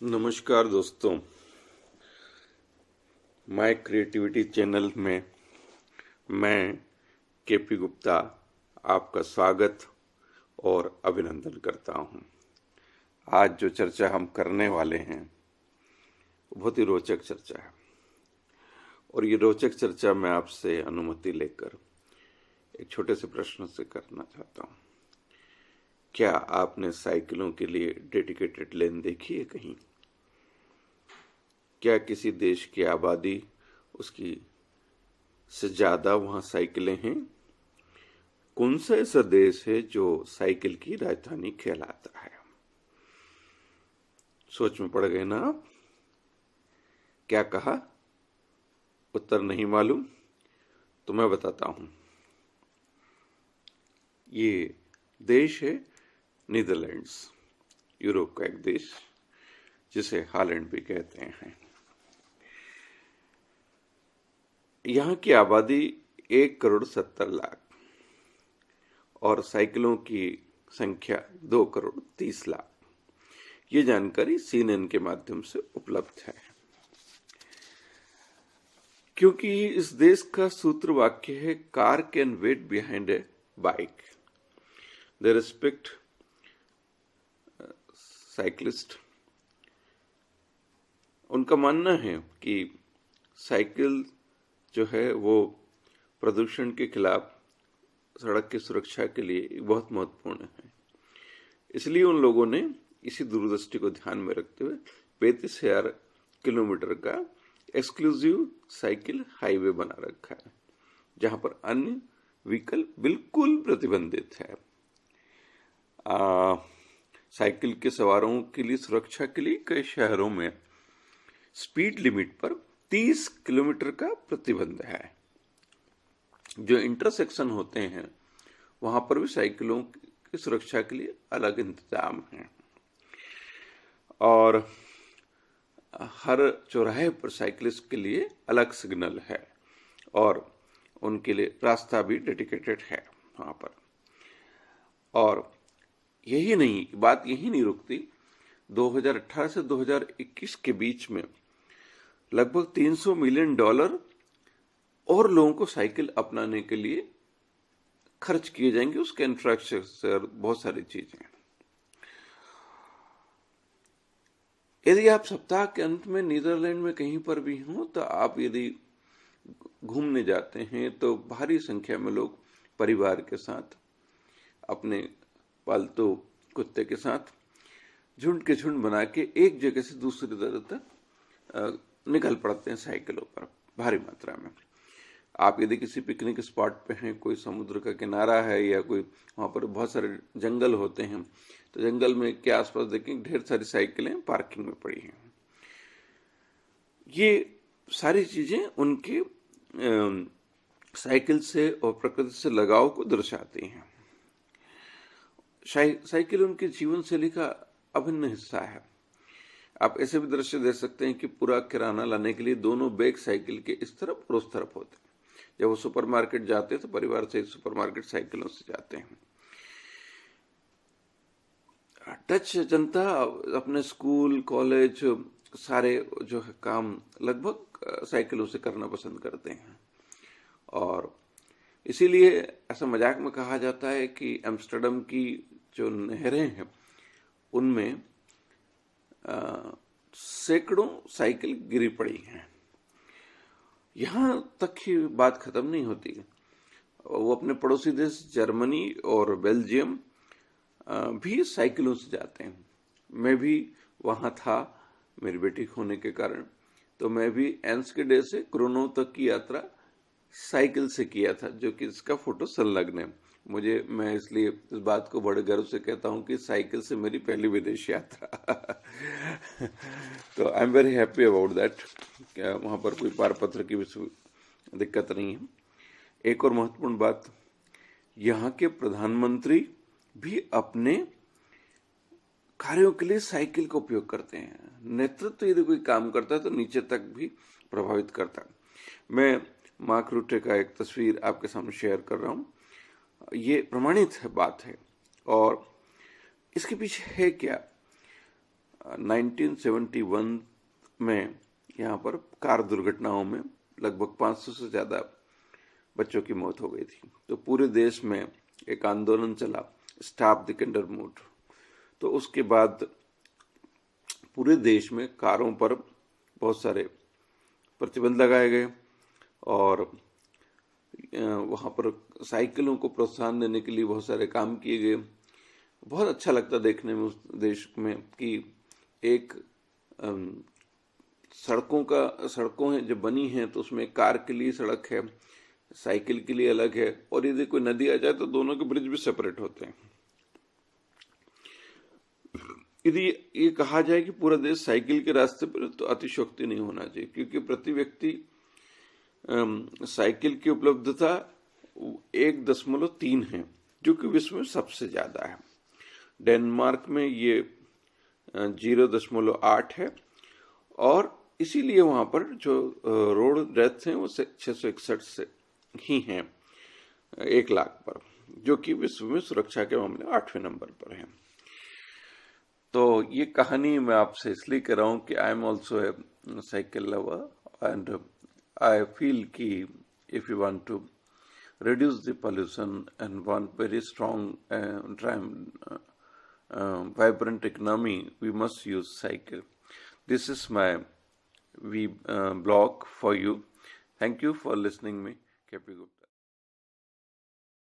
नमस्कार दोस्तों, my creativity channel में मैं केपी गुप्ता आपका स्वागत और अभिनंदन करता हूं। आज जो चर्चा हम करने वाले हैं बहुत ही रोचक चर्चा है और ये रोचक चर्चा मैं आपसे अनुमति लेकर एक छोटे से प्रश्न से करना चाहता हूं। क्या आपने साइकिलों के लिए डेडिकेटेड लेन देखी है कहीं? क्या किसी देश की आबादी उसकी से ज्यादा वहां साइकिलें हैं? कौन सा ऐसा देश है जो साइकिल की राजधानी कहलाता है? सोच में पड़ गए ना आप? क्या कहा? उत्तर नहीं मालूम तो मैं बताता हूं। ये देश है नीदरलैंड्स, यूरोप का एक देश जिसे हॉलैंड भी कहते हैं। यहाँ की आबादी 1,70,00,000 और साइकिलों की संख्या 2,30,00,000। ये जानकारी CNN के माध्यम से उपलब्ध है। क्योंकि इस देश का सूत्र वाक्य है, car can wait behind a bike. They respect cyclist. उनका मानना है कि साइकिल जो है वो प्रदूषण के खिलाफ सड़क की सुरक्षा के लिए बहुत महत्वपूर्ण है। इसलिए उन लोगों ने इसी दूरदृष्टि को ध्यान में रखते हुए 35,000 किलोमीटर का एक्सक्लूसिव साइकिल हाईवे बना रखा है, जहां पर अन्य व्हीकल बिल्कुल प्रतिबंधित है। साइकिल के सवारों के लिए सुरक्षा के लिए कई शहरों में स्पीड लिमिट पर 30 किलोमीटर का प्रतिबंध है। जो इंटरसेक्शन होते हैं वहां पर भी साइकिलों की सुरक्षा के लिए अलग इंतजाम है और हर चौराहे पर साइकिलिस्ट के लिए अलग सिग्नल है और उनके लिए रास्ता भी डेडिकेटेड है वहां पर। और बात यही नहीं रुकती। 2018 से 2021 के बीच में लगभग $300 मिलियन और लोगों को साइकिल अपनाने के लिए खर्च किए जाएंगे। उसके इंफ्रास्ट्रक्चर, बहुत सारी चीजें। यदि आप सप्ताह के अंत में नीदरलैंड में कहीं पर भी हो तो आप यदि घूमने जाते हैं तो भारी संख्या में लोग परिवार के साथ, अपने पालतू कुत्ते के साथ झुंड के झुंड बना के एक जगह से दूसरी जगह तक निकल पड़ते हैं साइकिलों पर भारी मात्रा में। आप यदि किसी पिकनिक स्पॉट पे हैं, कोई समुद्र का किनारा है या कोई वहां पर बहुत सारे जंगल होते हैं, तो जंगल में के आसपास देखें ढेर सारी साइकिलें पार्किंग में पड़ी हैं। ये सारी चीजें उनके साइकिल से और प्रकृति से लगाव को दर्शाती हैं। साइकिल उनके जीवन शैली का अभिन्न हिस्सा है। आप ऐसे भी दृश्य देख सकते हैं कि पूरा किराना लाने के लिए दोनों बैग साइकिल के इस तरफ और उस तरफ होते हैं। जब वो सुपरमार्केट जाते हैं तो परिवार से सुपरमार्केट साइकिलों से जाते हैं। डच जनता अपने स्कूल, कॉलेज, सारे जो है काम लगभग साइकिलों से करना पसंद करते हैं और इसीलिए ऐसा मजाक में कहा जाता है कि एम्स्टर्डम की जो नहरें हैं उनमें सैकड़ों साइकिल गिरी पड़ी हैं। यहां तक ही बात खत्म नहीं होती। वो अपने पड़ोसी देश जर्मनी और बेल्जियम भी साइकिलों से जाते हैं। मैं भी वहां था मेरी बेटी होने के कारण, तो मैं भी एंस्केडे से क्रोनो तक की यात्रा साइकिल से किया था, जो कि इसका फोटो संलग्न है। मैं इसलिए इस बात को बड़े गर्व से कहता हूं कि साइकिल से मेरी पहली विदेश यात्रा तो I am very happy about that. वहां पर कोई पारपत्र की भी दिक्कत नहीं है। एक और महत्वपूर्ण बात, यहाँ के प्रधानमंत्री भी अपने कार्यों के लिए साइकिल का उपयोग करते हैं। नेतृत्व यदि कोई काम करता है तो नीचे तक भी प्रभावित करता है। मैं मार्क रूटे का एक तस्वीर आपके सामने शेयर कर रहा हूं। ये प्रमाणित है बात है और इसके पीछे है क्या? 1971 में यहाँ पर कार दुर्घटनाओं में लगभग 500 से ज़्यादा बच्चों की मौत हो गई थी। तो पूरे देश में एक आंदोलन चला, स्टॉप द किंडर मूड। तो उसके बाद पूरे देश में कारों पर बहुत सारे प्रतिबंध लगाए गए और वहाँ पर साइकिलों को प्रोत्साहन देने के लिए बहुत सारे काम किए गए। बहुत अच्छा लगता देखने में उस देश में कि एक सड़कों हैं जो बनी हैं तो उसमें कार के लिए सड़क है, साइकिल के लिए अलग है, और यदि कोई नदी आ जाए तो दोनों के ब्रिज भी सेपरेट होते हैं। यदि ये कहा जाए कि पूरा देश साइकिल के रास्ते पर, तो अतिशयोक्ति नहीं होना चाहिए, क्योंकि प्रति व्यक्ति साइकिल की उपलब्धता 1.3 है, जो कि विश्व में सबसे ज्यादा है। डेनमार्क में ये 0.8 है, और इसीलिए वहां पर जो रोड डेथ हैं वो 661 से ही हैं 1 लाख पर, जो कि विश्व में सुरक्षा के मामले 8वें नंबर पर है। तो ये कहानी मैं आपसे इसलिए कर रहा हूँ कि I am also a cycle lover and I feel कि if you want to reduce the pollution and want very strong vibrant economy, we must use cycle. This is my blog for you. Thank you for listening me. Keep it good.